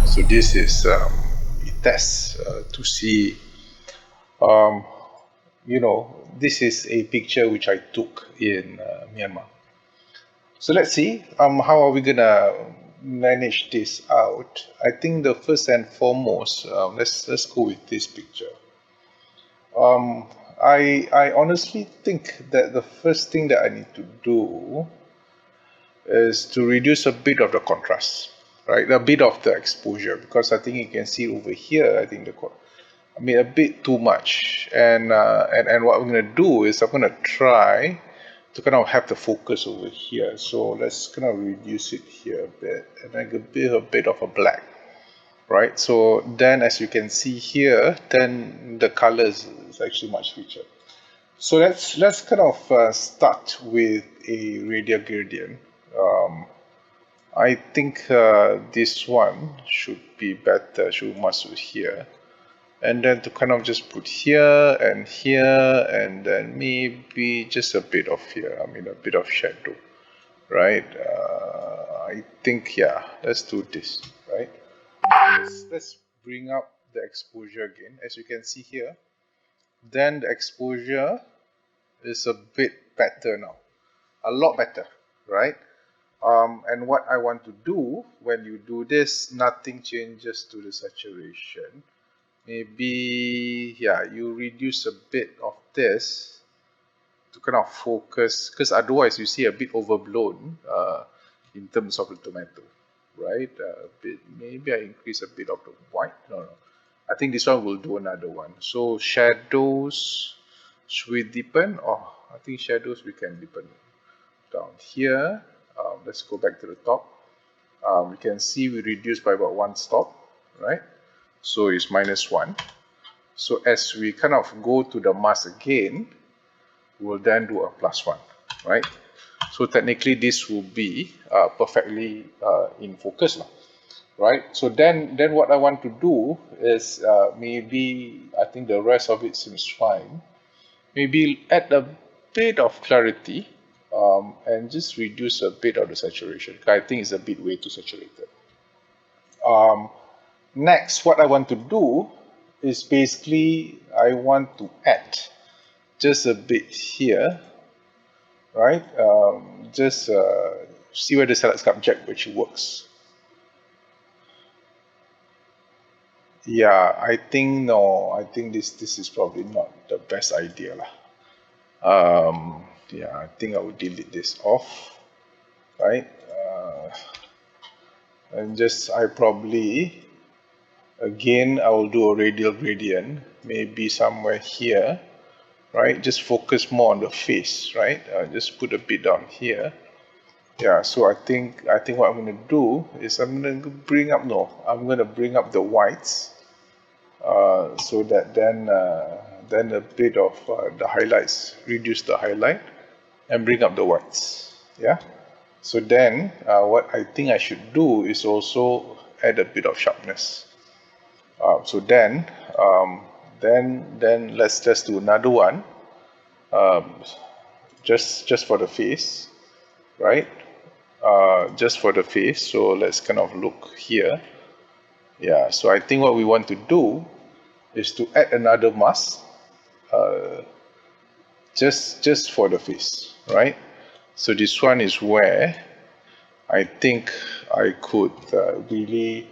So this is a test to see, um, this is a picture which I took in Myanmar. So let's see how are we gonna manage this out. I think the first and foremost, let's go with this picture. I honestly think that the first thing that I need to do is to reduce a bit of the contrast, right? A bit of the exposure, because I think you can see over here, I think a bit too much. And what I'm gonna do is I'm gonna try to kind of have the focus over here. So let's kind of reduce it here a bit and make a bit of a black, right? So then as you can see here, then the colors is actually much richer. So let's kind of start with a radial gradient. I think this one should be better, should master here. And then to kind of just put here, and then maybe just a bit of here, a bit of shadow, right? I think, yeah, let's do this, right? Let's bring up the exposure again. As you can see here, then the exposure is a bit better now, a lot better, right? And what I want to do when you do this, nothing changes to the saturation. Maybe, yeah, you reduce a bit of this to kind of focus, because otherwise you see a bit overblown in terms of the tomato, right? Maybe I increase a bit of the white. No. I think this one will do another one. So shadows, should we deepen? Oh, I think shadows we can deepen down here. Let's go back to the top. You can see we reduced by about one stop, right? So it's -1. So as we kind of go to the mask again, we'll then do a +1, right? So technically this will be perfectly in focus now, right? So then what I want to do is maybe, I think the rest of it seems fine. Maybe add a bit of clarity and just reduce a bit of the saturation. I think it's a bit way too saturated. Next, what I want to do is basically I want to add just a bit here, right? Just see where the select subject actually works. Yeah, I think no. I think this is probably not the best idea lah. Yeah, I think I would delete this off, right? And just I probably again I will do a radial gradient, maybe somewhere here, right? Just focus more on the face, right? Just put a bit down here. Yeah, so I think what I'm going to do is I'm going to bring up the whites, so that then a bit of the highlights, reduce the highlight and bring up the whites. Yeah. So then what I think I should do is also add a bit of sharpness. So then let's just do another one, just for the face, right? Just for the face. So let's kind of look here. Yeah, so I think what we want to do is to add another mask, just for the face, right? So this one is where I think I could really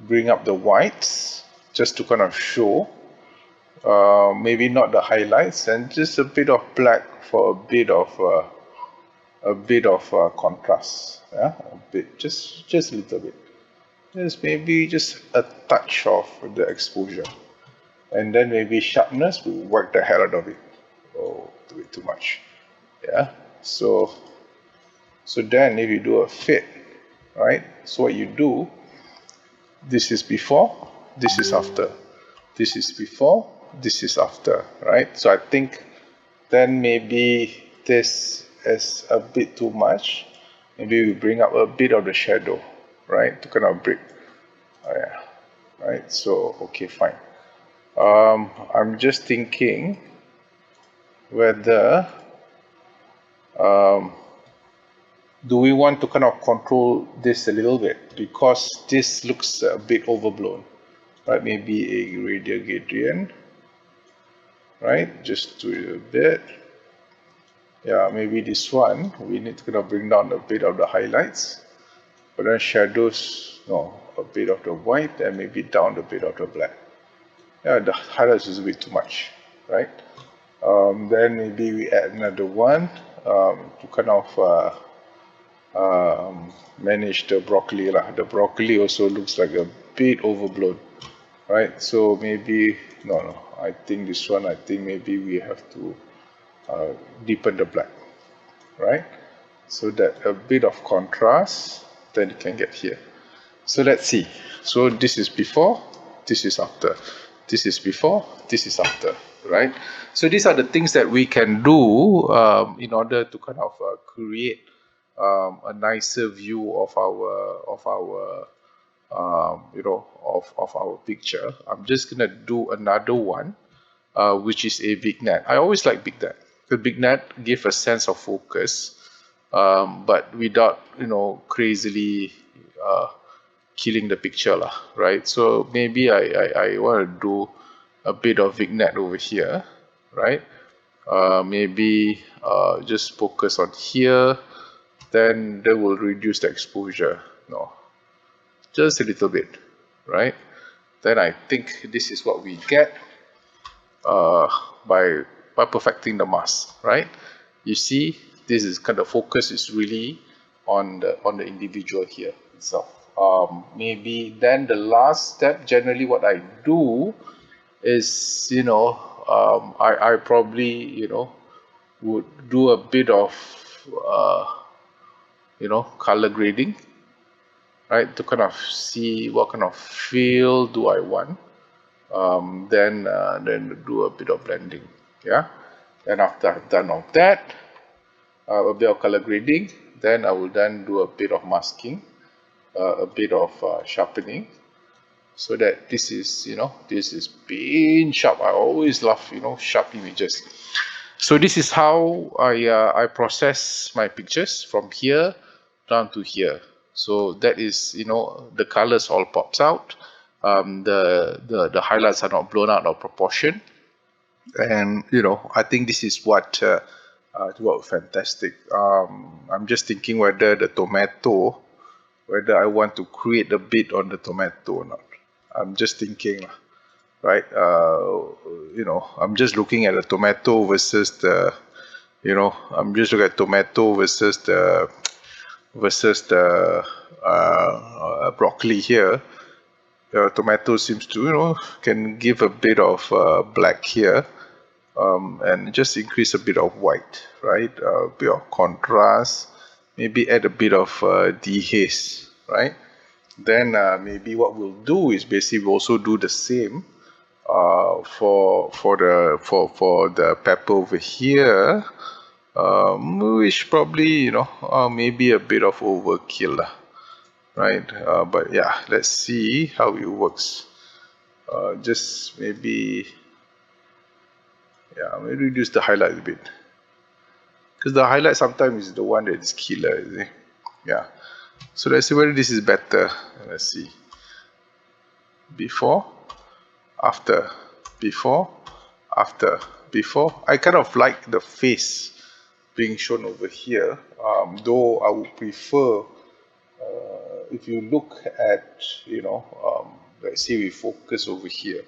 bring up the whites just to kind of show, maybe not the highlights, and just a bit of black for a bit of contrast. Yeah, a bit, just a little bit. Just maybe just a touch of the exposure, and then maybe sharpness will work the hell out of it. Oh, a bit too much. Yeah. So then if you do a fit, right? So what you do, this is before, this is after, this is before, this is after, right? So I think then maybe this is a bit too much. Maybe we bring up a bit of the shadow, right, to kind of break. Oh, yeah, right. So okay, fine. I'm just thinking whether do we want to kind of control this a little bit, because this looks a bit overblown, right? Maybe a radial gradient, right? Just do it a bit. Yeah, maybe this one we need to kind of bring down a bit of the highlights, but then shadows, no, a bit of the white and maybe down a bit of the black. Yeah, the highlights is a bit too much, right? Then maybe we add another one to kind of manage the broccoli lah. The broccoli also looks like a bit overblown, right? So maybe no, I think this one, I think maybe we have to deepen the black, right? So that a bit of contrast, then you can get here. So let's see. So this is before, this is after, this is before, this is after, right? So these are the things that we can do in order to kind of create a nicer view of our of our picture. I'm just gonna do another one, which is a vignette. I always like vignette. The vignette give a sense of focus, but without crazily killing the picture lah, right? So maybe I want to do a bit of vignette over here, right? Maybe just focus on here, then that will reduce the exposure. No, just a little bit, right? Then I think this is what we get by perfecting the mask, right? You see, this is kind of focus is really on the individual here itself. Maybe then the last step, generally what I do is I probably would do a bit of color grading, right, to kind of see what kind of feel do I want. Then do a bit of blending. Yeah, and after I've done all that, a bit of color grading, then I will then do a bit of masking, a bit of sharpening, so that this is this is being sharp. I always love sharp images. So this is how I process my pictures from here down to here. So that is the colors all pops out. The highlights are not blown out of proportion, and I think this is what fantastic. I'm just thinking whether the tomato, whether I want to create a bit on the tomato or not. I'm just thinking, right? I'm just looking at the tomato versus the I'm just looking at tomato versus the broccoli here. Tomato seems to can give a bit of black here, and just increase a bit of white, right? A bit of contrast, maybe add a bit of dehaze, right? Then maybe what we'll do is basically we'll also do the same for the pepper over here, which probably maybe a bit of overkill, right? But yeah, let's see how it works. Just maybe reduce the highlight a bit, because the highlight sometimes is the one that is killer, is it? Yeah. So let's see whether this is better. Let's see. Before, after, before, after, before. I kind of like the face being shown over here, though I would prefer if you look at let's say we focus over here,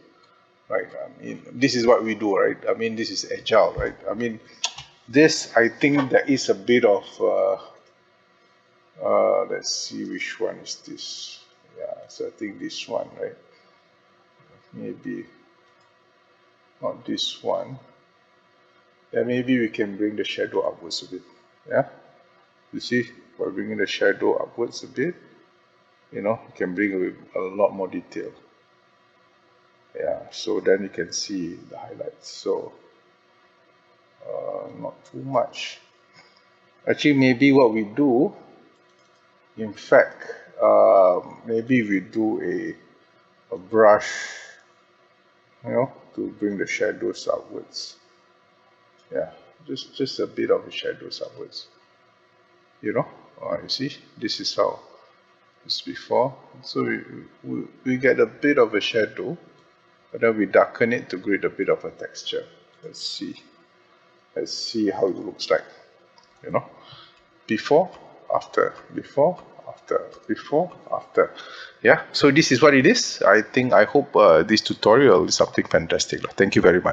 right? I mean, this is what we do, right? I mean, this is agile, right? I mean, this, I think there is a bit of let's see which one is this. Yeah, so I think this one, right? Maybe not this one. Yeah, maybe we can bring the shadow upwards a bit. Yeah, you see, by bringing the shadow upwards a bit, you can bring a lot more detail. Yeah, so then you can see the highlights. So not too much. Actually, maybe what we do, in fact, maybe we do a brush, to bring the shadows upwards. Yeah, just a bit of the shadows upwards. You see, this is how it's before. So we get a bit of a shadow, but then we darken it to create a bit of a texture. Let's see how it looks like, you know, before, after, before, after, before, after. Yeah, so this is what it is. I hope this tutorial is something fantastic. Thank you very much.